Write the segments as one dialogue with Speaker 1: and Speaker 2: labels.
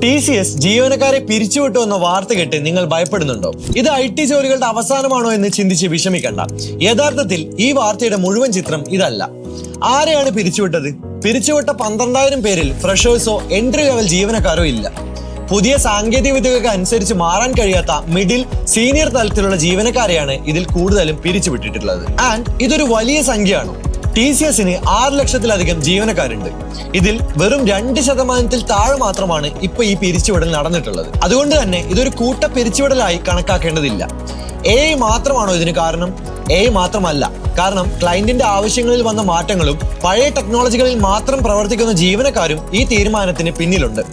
Speaker 1: TCS ജീവനക്കാരെ പിരിച്ചുവിട്ടു എന്ന വാർത്ത കേട്ട് നിങ്ങൾ ഭയപ്പെടുന്നുണ്ടോ? ഇത് IT ജോലികളുടെ അവസാനമാണോ എന്ന് ചിന്തിച്ച് വിഷമിക്കണ്ട. യഥാർത്ഥത്തിൽ ഈ വാർത്തയുടെ മുഴുവൻ ചിത്രം ഇതല്ല. ആരെയാണ് പിരിച്ചുവിട്ടത്? പിരിച്ചുവിട്ട 12,000 പേരിൽ ഫ്രഷേഴ്സോ എൻട്രി ലെവൽ ജീവനക്കാരോ ഇല്ല. പുതിയ സാങ്കേതിക വിദ്യകൾക്ക് അനുസരിച്ച് മാറാൻ കഴിയാത്ത മിഡിൽ സീനിയർ തലത്തിലുള്ള ജീവനക്കാരെയാണ് ഇതിൽ കൂടുതലും പിരിച്ചുവിട്ടിട്ടുള്ളത്. ആൻഡ് ഇതൊരു വലിയ സംഖ്യയാണ്. TCSന് 6 ലക്ഷത്തിലധികം ജീവനക്കാരുണ്ട്. ഇതിൽ വെറും 2% താഴെ മാത്രമാണ് ഇപ്പൊ ഈ പിരിച്ചുവിടൽ നടന്നിട്ടുള്ളത്. അതുകൊണ്ട് തന്നെ ഇതൊരു കൂട്ട പിരിച്ചുവിടലായി കണക്കാക്കേണ്ടതില്ല. AI മാത്രമാണോ ഇതിന് കാരണം? AI മാത്രമല്ല. കാരണം ക്ലയന്റിന്റെ ആവശ്യങ്ങളിൽ വന്ന മാറ്റങ്ങളും പഴയ ടെക്നോളജികളിൽ മാത്രം പ്രവർത്തിക്കുന്ന ജീവനക്കാരും ഈ തീരുമാനത്തിന് പിന്നിലുണ്ട്.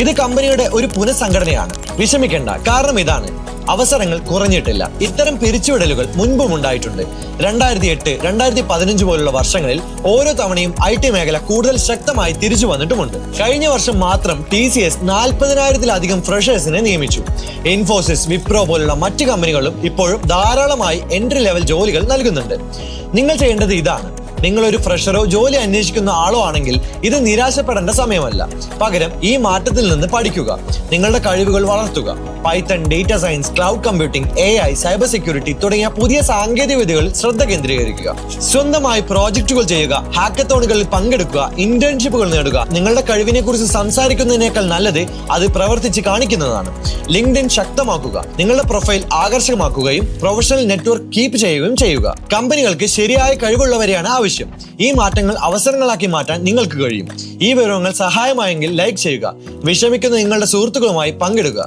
Speaker 1: ഇത് കമ്പനിയുടെ ഒരു പുനഃസംഘടനയാണ്. വിഷമിക്കേണ്ട, കാരണം ഇതാണ്: അവസരങ്ങൾ കുറഞ്ഞിട്ടില്ല. ഇത്തരം പിരിച്ചുവിടലുകൾ മുൻപും ഉണ്ടായിട്ടുണ്ട്. 2008, 2015 പോലുള്ള വർഷങ്ങളിൽ ഓരോ തവണയും IT മേഖല കൂടുതൽ ശക്തമായി തിരിച്ചു വന്നിട്ടുമുണ്ട്. കഴിഞ്ഞ വർഷം മാത്രം TCS 40,000-ലധികം ഫ്രഷേഴ്സിനെ നിയമിച്ചു. ഇൻഫോസിസ്, വിപ്രോ പോലുള്ള മറ്റ് കമ്പനികളും ഇപ്പോഴും ധാരാളമായി എൻട്രി ലെവൽ ജോലികൾ നൽകുന്നുണ്ട്. നിങ്ങൾ ചെയ്യേണ്ടത് ഇതാണ്: നിങ്ങൾ ഒരു ഫ്രഷറോ ജോലി അന്വേഷിക്കുന്ന ആളോ ആണെങ്കിൽ ഇത് നിരാശപ്പെടേണ്ട സമയമല്ല. പകരം ഈ മാറ്റത്തിൽ നിന്ന് പഠിക്കുക, നിങ്ങളുടെ കഴിവുകൾ വളർത്തുക. Python, data science, cloud computing, AI, cyber security തുടങ്ങിയ പുതിയ സാങ്കേതിക വിദ്യകളിൽ ശ്രദ്ധ കേന്ദ്രീകരിക്കുക. സ്വന്തമായി പ്രോജക്റ്റുകൾ ചെയ്യുക, ഹാക്കത്തോണുകളിൽ പങ്കെടുക്കുക, ഇന്റേൺഷിപ്പുകൾ നേടുക. നിങ്ങളുടെ കഴിവിനെ കുറിച്ച് സംസാരിക്കുന്നതിനേക്കാൾ നല്ലത് അത് പ്രവർത്തിച്ച് കാണിക്കുന്നതാണ്. LinkedIn ശക്തമാക്കുക, നിങ്ങളുടെ പ്രൊഫൈൽ ആകർഷകമാക്കുകയും പ്രൊഫഷണൽ നെറ്റ്വർക്ക് കീപ്പ് ചെയ്യുകയും ചെയ്യുക. കമ്പനികൾക്ക് ശരിയായ കഴിവുള്ളവരെയാണ് ആവശ്യം. ഈ മാറ്റങ്ങൾ അവസരങ്ങളാക്കി മാറ്റാൻ നിങ്ങൾക്ക് കഴിയും. ഈ വിവരങ്ങൾ സഹായമായെങ്കിൽ ലൈക്ക് ചെയ്യുക, വിഷമിക്കുന്ന നിങ്ങളുടെ സുഹൃത്തുക്കളുമായി പങ്കിടുക.